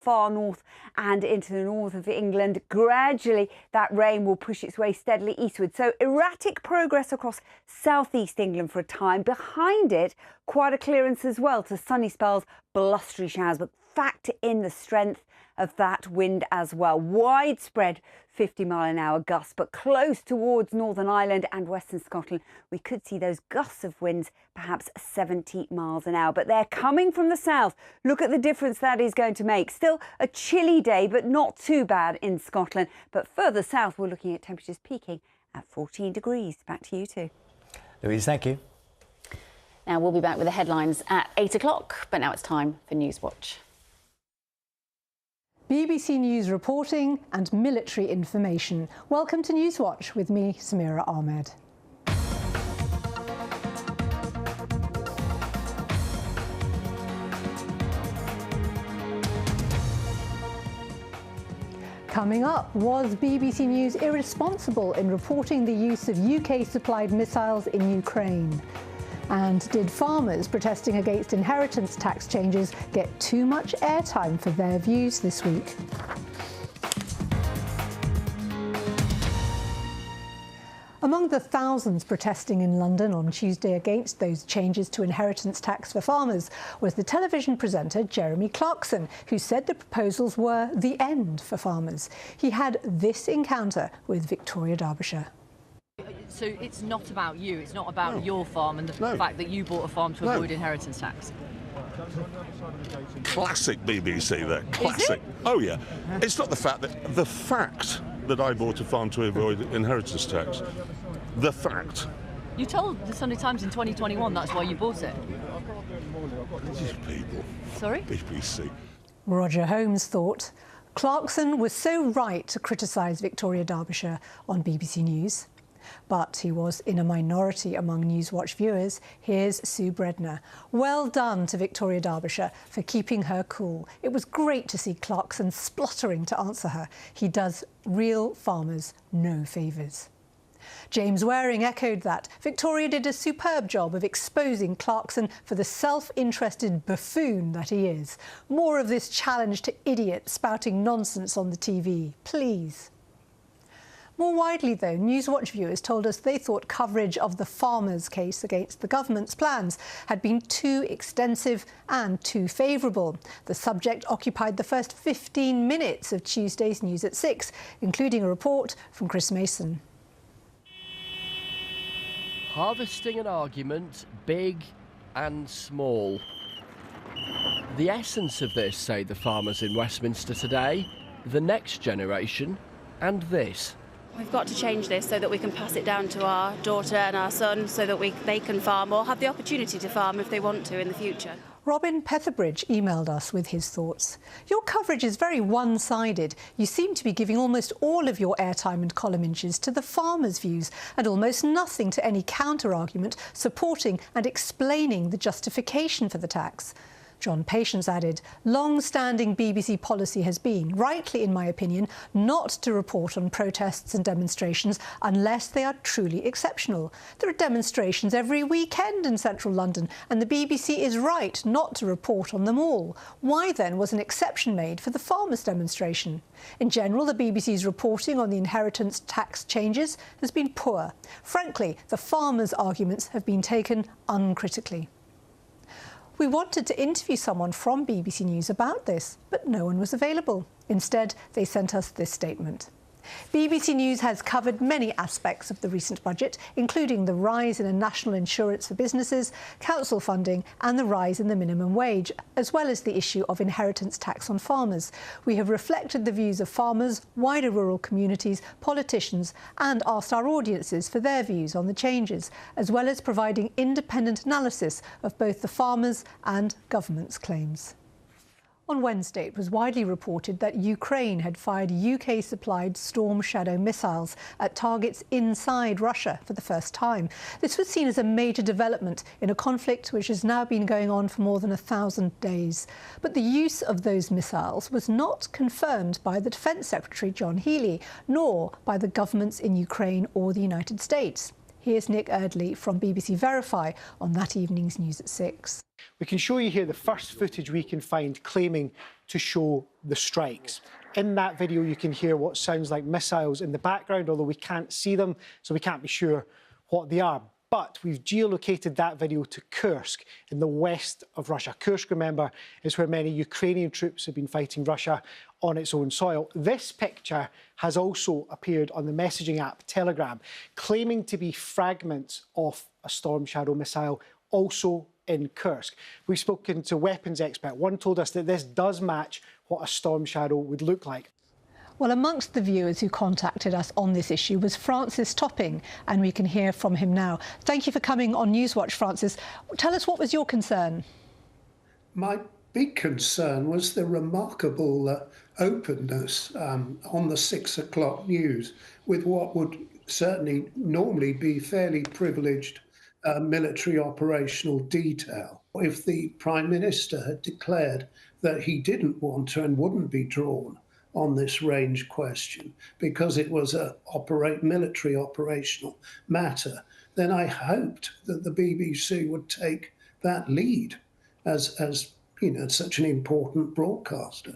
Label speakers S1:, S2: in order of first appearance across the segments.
S1: far north and into the north of England. Gradually, that rain will push its way steadily eastward. So erratic progress across southeast England for a time. Behind it, quite a clearance as well to sunny spells, blustery showers, but factor in the strength of that wind as well. Widespread 50-mile-an-hour gusts, but close towards Northern Ireland and Western Scotland, we could see those gusts of winds, perhaps 70 miles an hour. But they're coming from the south. Look at the difference that is going to make. Still a chilly day, but not too bad in Scotland. But further south, we're looking at temperatures peaking at 14 degrees. Back to you two.
S2: Louise, thank you.
S3: Now, we'll be back with the headlines at 8 o'clock, but now it's time for Newswatch.
S4: BBC News reporting and military information. Welcome to Newswatch with me, Samira Ahmed. Coming up, was BBC News irresponsible in reporting the use of UK-supplied missiles in Ukraine? And did farmers protesting against inheritance tax changes get too much airtime for their views this week? Among the thousands protesting in London on Tuesday against those changes to inheritance tax for farmers was the television presenter Jeremy Clarkson, who said the proposals were the end for farmers. He had this encounter with Victoria Derbyshire.
S5: So it's not about you, it's not about your farm and the fact that you bought a farm to avoid inheritance tax?
S6: Classic BBC there, classic. Oh yeah, it's not the fact that I bought a farm to avoid inheritance tax. The fact.
S5: You told the Sunday Times in 2021 that's why you bought it.
S6: These people.
S5: Sorry?
S6: BBC.
S4: Roger Holmes thought Clarkson was so right to criticise Victoria Derbyshire on BBC News. But he was in a minority among Newswatch viewers. Here's Sue Bredner. Well done to Victoria Derbyshire for keeping her cool. It was great to see Clarkson spluttering to answer her. He does real farmers no favours. James Waring echoed that. Victoria did a superb job of exposing Clarkson for the self-interested buffoon that he is. More of this challenge to idiots spouting nonsense on the TV, please. More widely, though, Newswatch viewers told us they thought coverage of the farmers' case against the government's plans had been too extensive and too favourable. The subject occupied the first 15 minutes of Tuesday's News at 6, including a report from Chris Mason.
S7: Harvesting an argument, big and small. The essence of this, say the farmers in Westminster today, the next generation and this.
S8: We've got to change this so that we can pass it down to our daughter and our son so that they can farm or have the opportunity to farm if they want to in the future.
S4: Robin Petherbridge emailed us with his thoughts. Your coverage is very one-sided. You seem to be giving almost all of your airtime and column inches to the farmers' views and almost nothing to any counter-argument supporting and explaining the justification for the tax. John Patience added, long-standing BBC policy has been, rightly in my opinion, not to report on protests and demonstrations unless they are truly exceptional. There are demonstrations every weekend in central London and the BBC is right not to report on them all. Why then was an exception made for the farmers' demonstration? In general, the BBC's reporting on the inheritance tax changes has been poor. Frankly, the farmers' arguments have been taken uncritically. We wanted to interview someone from BBC News about this, but no one was available. Instead, they sent us this statement. BBC News has covered many aspects of the recent budget, including the rise in a national insurance for businesses, council funding and the rise in the minimum wage, as well as the issue of inheritance tax on farmers. We have reflected the views of farmers, wider rural communities, politicians and asked our audiences for their views on the changes, as well as providing independent analysis of both the farmers' and government's claims. On Wednesday, it was widely reported that Ukraine had fired UK-supplied Storm Shadow missiles at targets inside Russia for the first time. This was seen as a major development in a conflict which has now been going on for more than 1,000 days. But the use of those missiles was not confirmed by the Defence Secretary, John Healey, nor by the governments in Ukraine or the United States. Here's Nick Eardley from BBC Verify on that evening's News at 6.
S9: We can show you here the first footage we can find claiming
S2: to show the strikes. In that video, you can hear what sounds like missiles in the background, although we can't see them, so we can't be sure what they are. But we've geolocated that video to Kursk in the west of Russia. Kursk, remember, is where many Ukrainian troops have been fighting Russia on its own soil. This picture has also appeared on the messaging app Telegram, claiming to be fragments of a Storm Shadow missile, also in Kursk. We've spoken to weapons expert. One told us that this does match what a Storm Shadow would look like.
S4: Well, amongst the viewers who contacted us on this issue was Francis Topping, and we can hear from him now. Thank you for coming on Newswatch, Francis. Tell us, what was your concern?
S9: My big concern was the remarkable openness on the 6 o'clock news with what would certainly normally be fairly privileged military operational detail. If the Prime Minister had declared that he didn't want to and wouldn't be drawn on this range question because it was a military operational matter, then I hoped that the BBC would take that lead as you know, such an important broadcaster.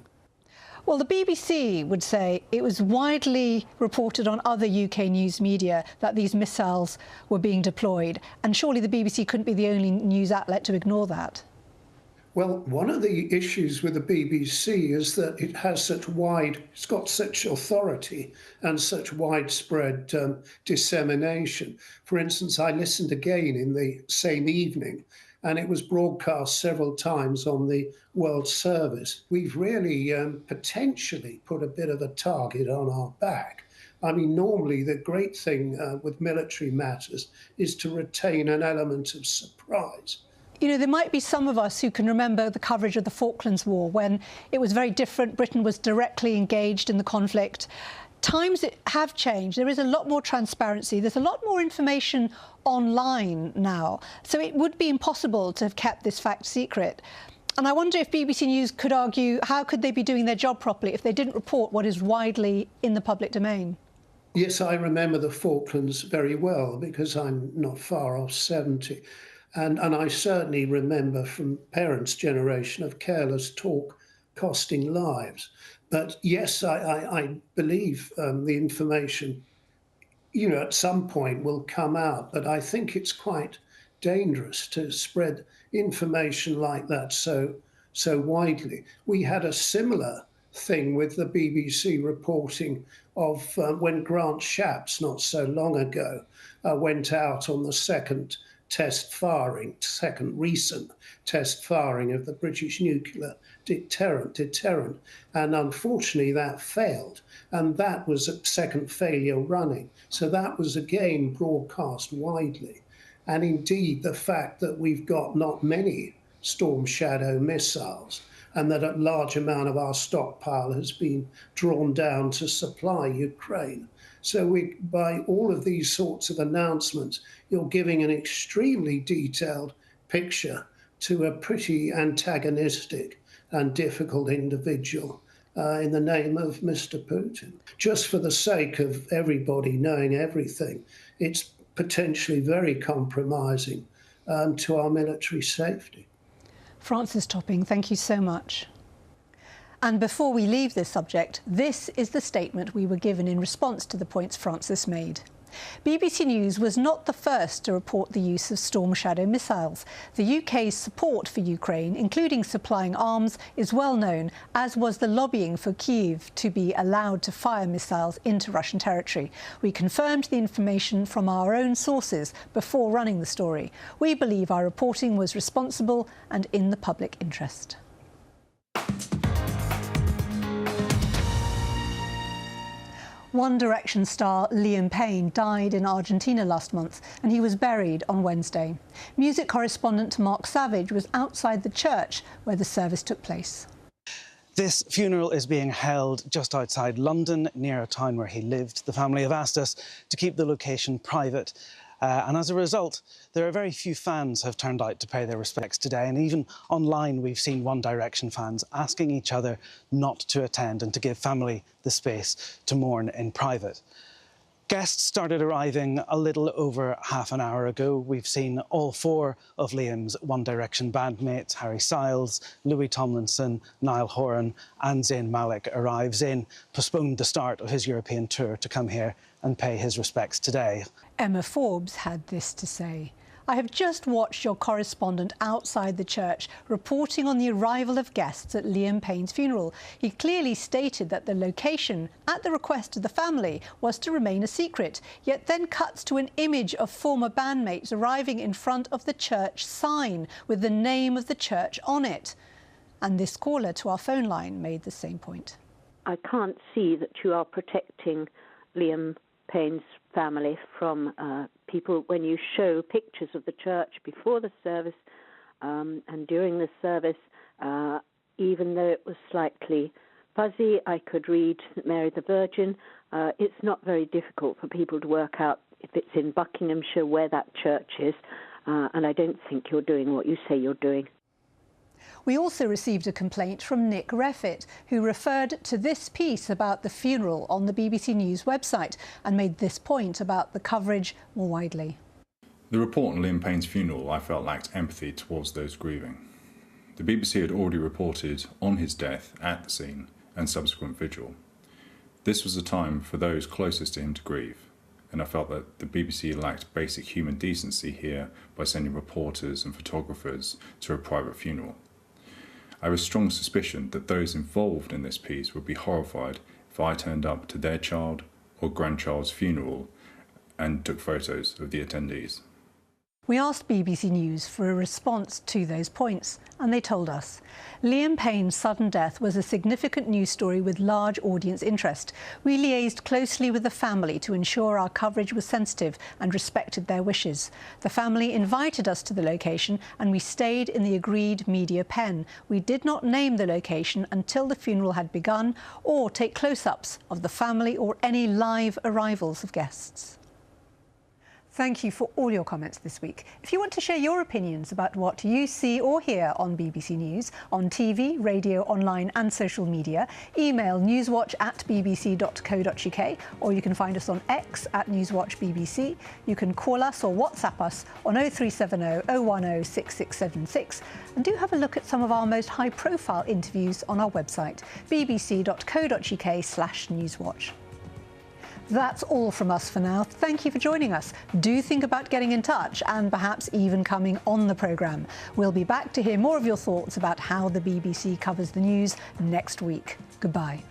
S4: Well, the BBC would say it was widely reported on other UK news media that these missiles were being deployed, and surely the BBC couldn't be the only news outlet to ignore that.
S9: Well, one of the issues with the BBC is that it has it's got such authority and such widespread dissemination. For instance, I listened again in the same evening, and it was broadcast several times on the World Service. We've really potentially put a bit of a target on our back. I mean, normally the great thing with military matters is to retain an element of surprise.
S4: You know, there might be some of us who can remember the coverage of the Falklands War when it was very different. Britain was directly engaged in the conflict. Times have changed. There is a lot more transparency. There's a lot more information online now. So it would be impossible to have kept this fact secret. And I wonder if BBC News could argue, how could they be doing their job properly if they didn't report what is widely in the public domain?
S9: Yes, I remember the Falklands very well because I'm not far off 70. And I certainly remember from parents' generation of careless talk costing lives. But yes, I believe the information, you know, at some point will come out. But I think it's quite dangerous to spread information like that so widely. We had a similar thing with the BBC reporting of when Grant Shapps, not so long ago, went out on the second recent test firing of the British nuclear deterrent. And unfortunately that failed. And that was a second failure running. So that was again broadcast widely. And indeed the fact that we've got not many Storm Shadow missiles and that a large amount of our stockpile has been drawn down to supply Ukraine. So by all of these sorts of announcements, you're giving an extremely detailed picture to a pretty antagonistic and difficult individual in the name of Mr. Putin. Just for the sake of everybody knowing everything, it's potentially very compromising to our military safety.
S4: Francis Topping, thank you so much. And before we leave this subject, this is the statement we were given in response to the points Francis made. BBC News was not the first to report the use of Storm Shadow missiles. The UK's support for Ukraine, including supplying arms, is well known, as was the lobbying for Kyiv to be allowed to fire missiles into Russian territory. We confirmed the information from our own sources before running the story. We believe our reporting was responsible and in the public interest. One Direction star Liam Payne died in Argentina last month, and he was buried on Wednesday. Music correspondent Mark Savage was outside the church where the service took place.
S10: This funeral is being held just outside London, near a town where he lived. The family have asked us to keep the location private. And as a result, there are very few fans who have turned out to pay their respects today. And even online, we've seen One Direction fans asking each other not to attend and to give family the space to mourn in private. Guests started arriving a little over half an hour ago. We've seen all 4 of Liam's One Direction bandmates, Harry Styles, Louis Tomlinson, Niall Horan and Zayn Malik arrive. Zayn postponed the start of his European tour to come here and pay his respects today.
S4: Emma Forbes had this to say. I have just watched your correspondent outside the church reporting on the arrival of guests at Liam Payne's funeral. He clearly stated that the location, at the request of the family, was to remain a secret, yet then cuts to an image of former bandmates arriving in front of the church sign with the name of the church on it. And this caller to our phone line made the same point.
S11: I can't see that you are protecting Liam Payne's family from people when you show pictures of the church before the service and during the service. Even though it was slightly fuzzy, I could read Mary the Virgin. It's not very difficult for people to work out if it's in Buckinghamshire where that church is, and I don't think you're doing what you say you're doing.
S4: We also received a complaint from Nick Reffitt, who referred to this piece about the funeral on the BBC News website and made this point about the coverage more widely.
S12: The report on Liam Payne's funeral, I felt, lacked empathy towards those grieving. The BBC had already reported on his death at the scene and subsequent vigil. This was a time for those closest to him to grieve, and I felt that the BBC lacked basic human decency here by sending reporters and photographers to a private funeral. I have a strong suspicion that those involved in this piece would be horrified if I turned up to their child or grandchild's funeral and took photos of the attendees.
S4: We asked BBC News for a response to those points, and they told us. Liam Payne's sudden death was a significant news story with large audience interest. We liaised closely with the family to ensure our coverage was sensitive and respected their wishes. The family invited us to the location, and we stayed in the agreed media pen. We did not name the location until the funeral had begun or take close-ups of the family or any live arrivals of guests. Thank you for all your comments this week. If you want to share your opinions about what you see or hear on BBC News, on TV, radio, online and social media, email newswatch@bbc.co.uk, or you can find us on X @NewswatchBBC. You can call us or WhatsApp us on 0370 010 6676. And do have a look at some of our most high-profile interviews on our website, bbc.co.uk/newswatch. That's all from us for now. Thank you for joining us. Do think about getting in touch and perhaps even coming on the programme. We'll be back to hear more of your thoughts about how the BBC covers the news next week. Goodbye.